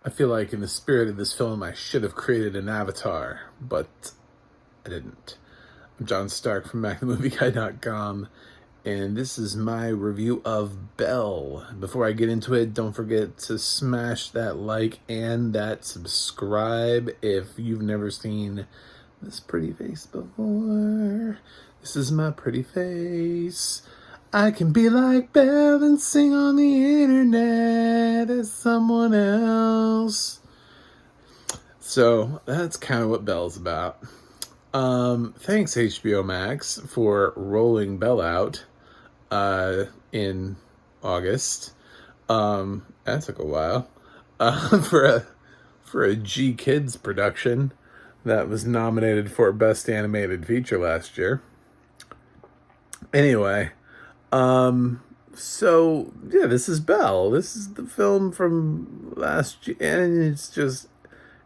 I feel like in the spirit of this film, I should have created an avatar, but I didn't. I'm John Stark from MacTheMovieGuy.com, and this is my review of Belle. Before I get into it, don't forget to smash that like and that subscribe if you've never seen this pretty face before. This is my pretty face. I can be like Belle and sing on the internet as someone else. So that's kind of what Belle's about. Thanks HBO Max for rolling Belle out in August. That took a while. For a G Kids production that was nominated for Best Animated Feature last year. Anyway, so yeah, this is Belle. This is the film from last year, and it's just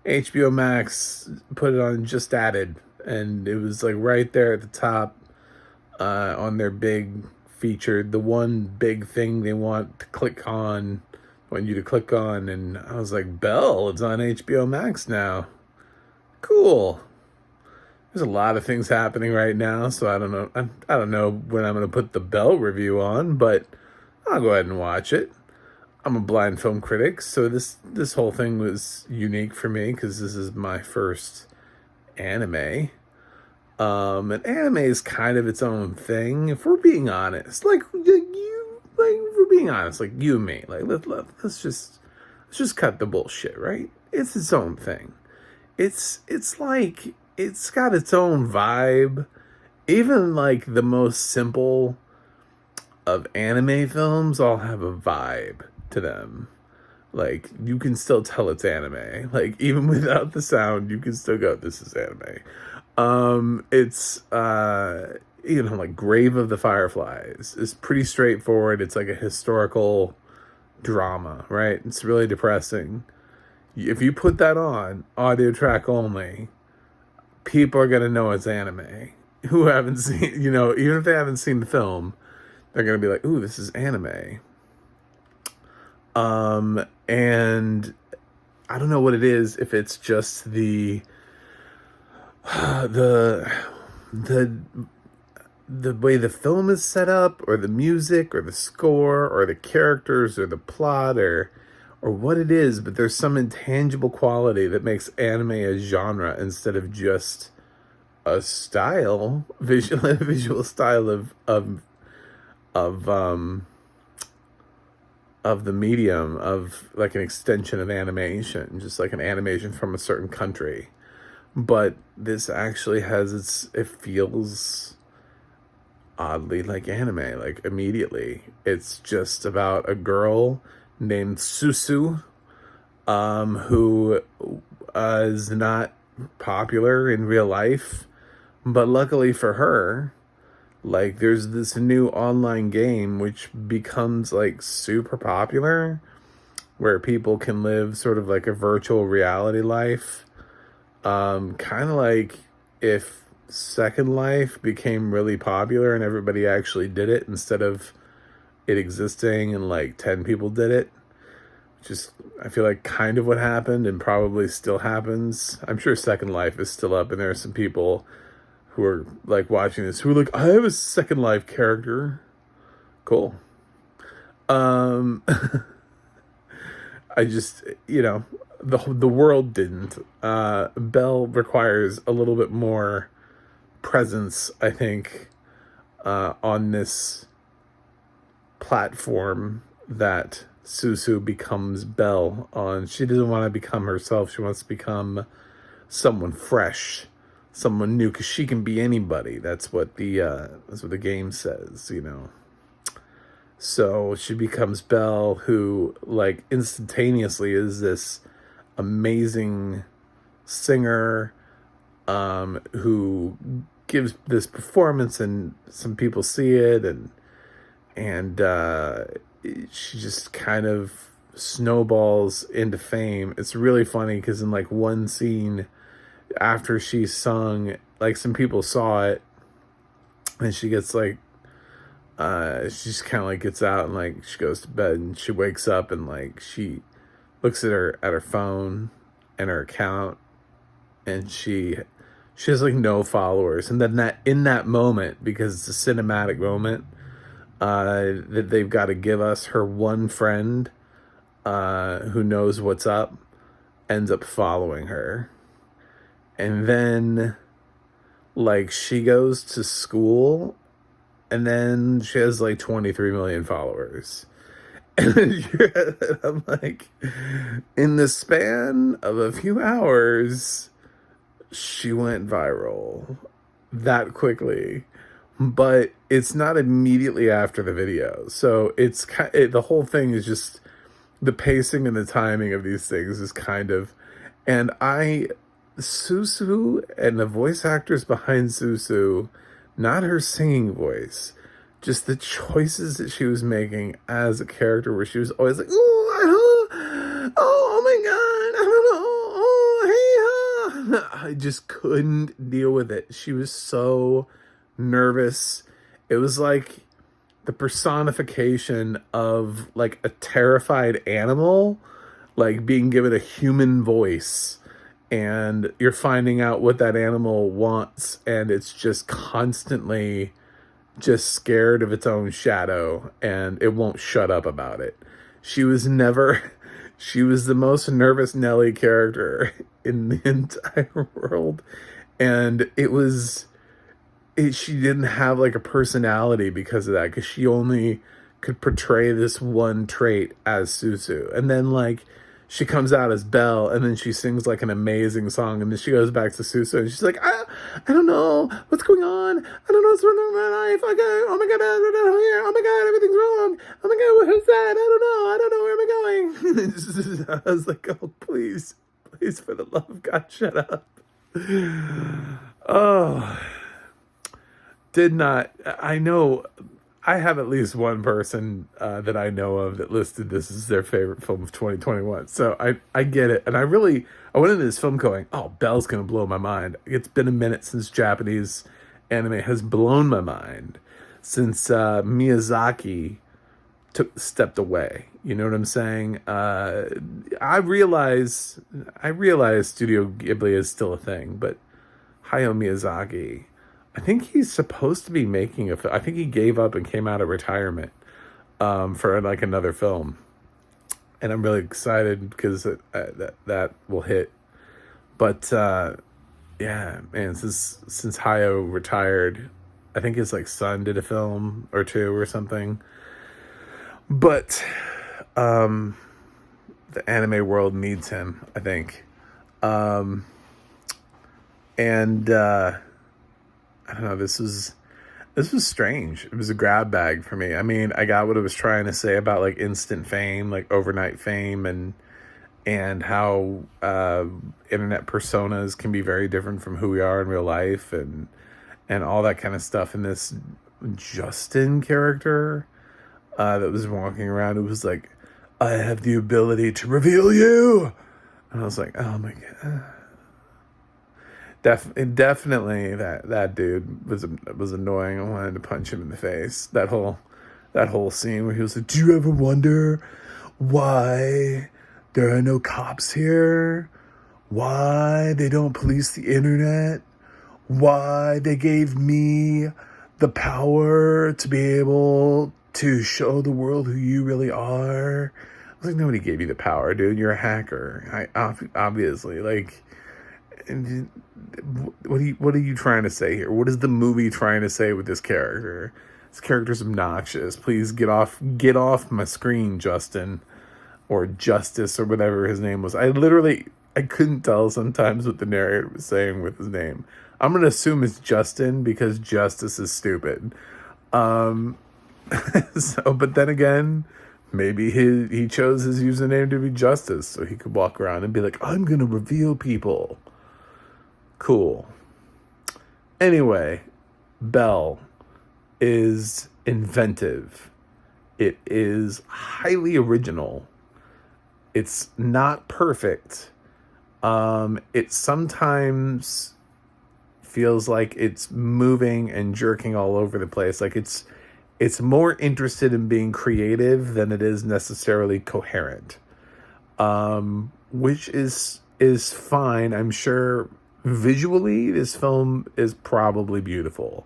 HBO Max put it on, just added, and it was like right there at the top on their big feature, the one big thing they want to click on, want you to click on, and I was like, Belle, it's on HBO Max now. Cool. There's a lot of things happening right now, so I don't know. I don't know when I'm going to put the Belle review on, but I'll go ahead and watch it. I'm a blind film critic, so this whole thing was unique for me because this is my first anime. And anime is kind of its own thing, if we're being honest. Like if we're being honest, like you and me. Like let's just cut the bullshit, right? It's its own thing. It's like, it's got its own vibe. Even like the most simple of anime films all have a vibe to them. Like, you can still tell it's anime. Like, even without the sound, you can still go, this is anime. It's like Grave of the Fireflies is pretty straightforward. It's like a historical drama, right? It's really depressing. If you put that on audio track only, people are going to know it's anime. Who haven't seen, even if they haven't seen the film, they're going to be like, ooh, this is anime. And I don't know what it is, if it's just the way the film is set up, or the music, or the score, or the characters, or the plot, or what it is, but there's some intangible quality that makes anime a genre instead of just a style, visual style of the medium, of like an extension of animation, just like an animation from a certain country. But this actually has it feels oddly like anime, like immediately. It's just about a girl named Susu, who is not popular in real life, but luckily for her, like, there's this new online game which becomes like super popular, where people can live sort of like a virtual reality life, kind of like if Second Life became really popular and everybody actually did it instead of it existing and like 10 people did it. Just, I feel like kind of what happened, and probably still happens. I'm sure Second Life is still up, and there are some people who are like watching this who are like, I have a Second Life character. Cool. I just, the world didn't. Belle requires a little bit more presence, I think, on this platform that Susu becomes Belle on. She doesn't want to become herself. She wants to become someone fresh, someone new, because she can be anybody. That's what the game says, So she becomes Belle, who like instantaneously is this amazing singer, who gives this performance, and some people see it, and she just kind of snowballs into fame. It's really funny because in like one scene after she sung, like some people saw it, and she gets like she just kind of like gets out, and like she goes to bed, and she wakes up, and like she looks at her phone and her account, and she has like no followers. And then that in that moment, because it's a cinematic moment, that they've got to give us, her one friend who knows what's up ends up following her. And then like she goes to school, and then she has like 23 million followers. And I'm like, in the span of a few hours, she went viral that quickly. But it's not immediately after the video. So it's the whole thing is just the pacing and the timing of these things is kind of, and Susu and the voice actors behind Susu, not her singing voice, just the choices that she was making as a character, where she was always like, "Oh, I don't, oh my god, I don't know, oh hey, I just couldn't deal with it." She was so nervous. It was like the personification of like a terrified animal, like being given a human voice, and you're finding out what that animal wants, and it's just constantly just scared of its own shadow, and it won't shut up about it. She was the most nervous Nelly character in the entire world. And she didn't have like a personality because of that, because she only could portray this one trait as Susu. And then like she comes out as Belle, and then she sings like an amazing song, and then she goes back to Susu, and she's like, I don't know what's going on. I don't know what's going on in my life. Oh my god, I don't know here. Oh my god, everything's wrong. Oh my god, what's that? I don't know. Where am I going? I was like, oh, please, for the love of God, shut up. Oh, I know I have at least one person that I know of that listed this as their favorite film of 2021. So I get it. And I went into this film going, oh, Belle's going to blow my mind. It's been a minute since Japanese anime has blown my mind, since Miyazaki stepped away. You know what I'm saying? I realize Studio Ghibli is still a thing, but Hayao Miyazaki, I think he's supposed to be making I think he gave up and came out of retirement for like another film, and I'm really excited because that will hit. But yeah, man, since Hayao retired, I think his like son did a film or two or something. But the anime world needs him, I think, and. I don't know, this was strange. It was a grab bag for me. I mean, I got what it was trying to say about like instant fame, like overnight fame, and how internet personas can be very different from who we are in real life, and all that kind of stuff. And this Justin character that was walking around, it was like, I have the ability to reveal you. And I was like, oh my god. Definitely that dude was annoying. I wanted to punch him in the face. That whole scene where he was like, "Do you ever wonder why there are no cops here? Why they don't police the internet? Why they gave me the power to be able to show the world who you really are?" I was like, nobody gave you the power, dude. You're a hacker. Obviously, like. And what are you trying to say here? What is the movie trying to say with this character? This character's obnoxious. Please get off my screen, Justin, or Justice, or whatever his name was. I couldn't tell sometimes what the narrator was saying with his name. I'm gonna assume it's Justin because Justice is stupid. So, but then again, maybe he chose his username to be Justice so he could walk around and be like, I'm gonna reveal people. Cool. Anyway, Belle is inventive. It is highly original. It's not perfect. It sometimes feels like it's moving and jerking all over the place. Like it's more interested in being creative than it is necessarily coherent. which is fine. I'm sure visually this film is probably beautiful.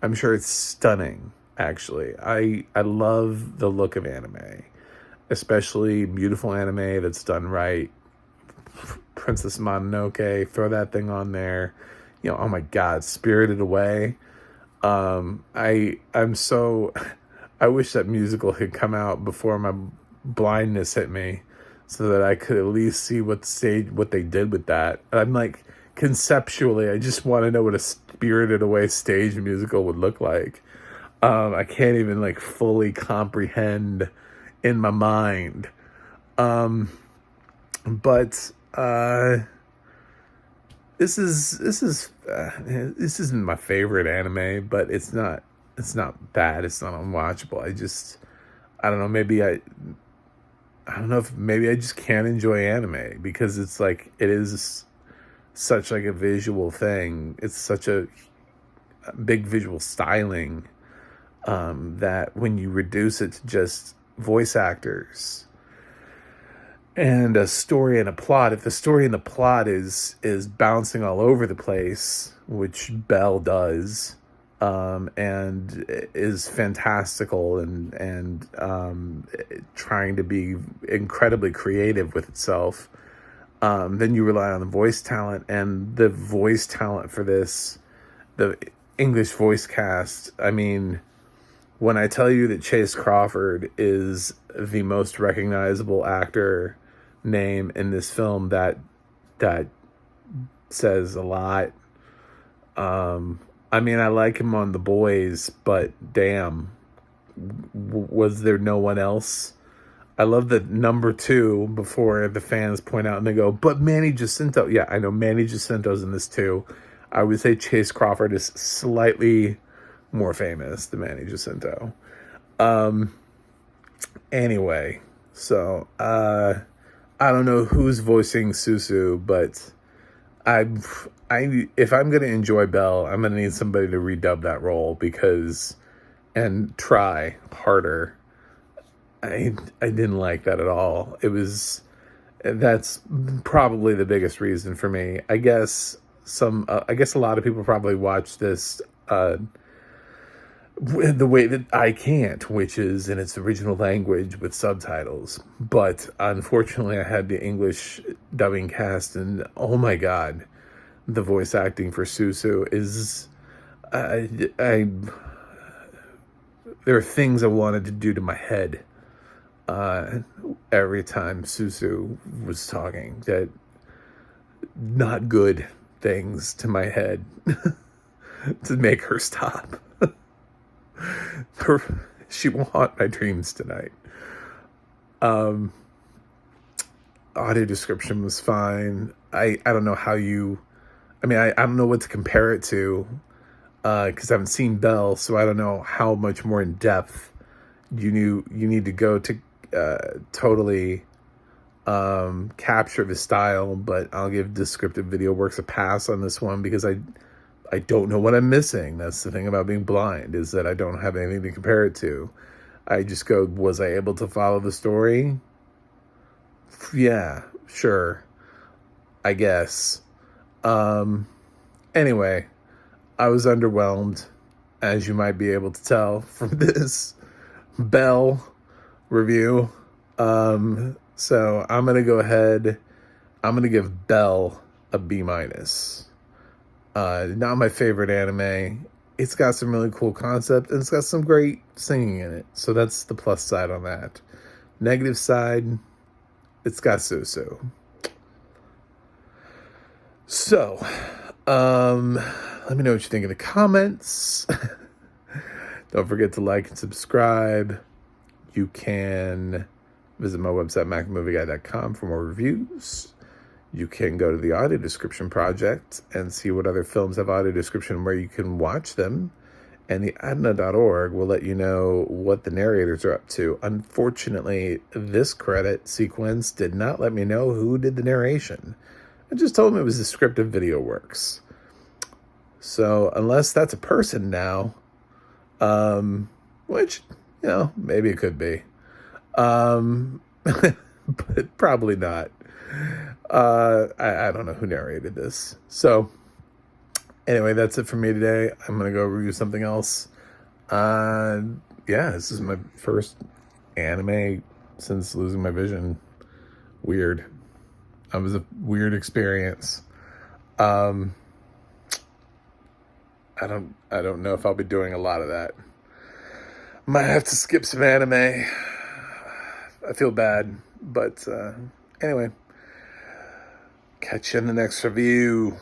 I'm sure it's stunning, actually. I love the look of anime, especially beautiful anime that's done right. Princess Mononoke, throw that thing on there. You know, oh my God, Spirited Away. I'm so I wish that musical had come out before my blindness hit me, so that I could at least see what they did with that. I'm like, conceptually, I just want to know what a Spirited Away stage musical would look like. I can't even like fully comprehend in my mind. But this isn't my favorite anime, but it's not bad. It's not unwatchable. I don't know. I don't know if maybe I just can't enjoy anime because it's like it is such like a visual thing. It's such a big visual styling, that when you reduce it to just voice actors and a story and a plot, if the story and the plot is bouncing all over the place, which Belle does, and is fantastical and trying to be incredibly creative with itself, then you rely on the voice talent, and the voice talent for this, the English voice cast. I mean, when I tell you that Chase Crawford is the most recognizable actor name in this film, that says a lot. I mean, I like him on The Boys, but damn, was there no one else? I love the number 2 before the fans point out and they go, but Manny Jacinto. Yeah, I know Manny Jacinto's in this too. I would say Chase Crawford is slightly more famous than Manny Jacinto. Anyway, so I don't know who's voicing Susu, but I if I'm gonna enjoy Belle, I'm gonna need somebody to redub that role and try harder. I didn't like that at all. That's probably the biggest reason for me. I guess a lot of people probably watch this the way that I can't, which is in its original language with subtitles. But unfortunately, I had the English dubbing cast, and oh my God, the voice acting for Susu is, there are things I wanted to do to my head every time Susu was talking, that not good things to my head to make her stop. She will haunt my dreams tonight. Audio description was fine. I don't know how you, I mean, I don't know what to compare it to, because I haven't seen Belle, so I don't know how much more in depth you need to go to totally capture the style. But I'll give Descriptive Video Works a pass on this one because I don't know what I'm missing. That's the thing about being blind, is that I don't have anything to compare it to. I just go, was I able to follow the story? Yeah, sure, I guess. Anyway, I was underwhelmed, as you might be able to tell from this Belle review. So I'm going to go ahead. I'm going to give Belle a B-. Not my favorite anime. It's got some really cool concept, and it's got some great singing in it. So that's the plus side on that. Negative side, it's got Susu. So, let me know what you think in the comments. Don't forget to like and subscribe. You can visit my website, macmovieguy.com, for more reviews. You can go to the audio description project and see what other films have audio description where you can watch them. And the adna.org will let you know what the narrators are up to. Unfortunately, this credit sequence did not let me know who did the narration. I just told them it was Descriptive Video Works. So unless that's a person now, which, maybe it could be. but probably not. I don't know who narrated this. So anyway, that's it for me today. I'm gonna go review something else. Uh, yeah, this is my first anime since losing my vision. Weird. It was a weird experience. Um, I don't know if I'll be doing a lot of that. Might have to skip some anime. I feel bad, but anyway, catch you in the next review.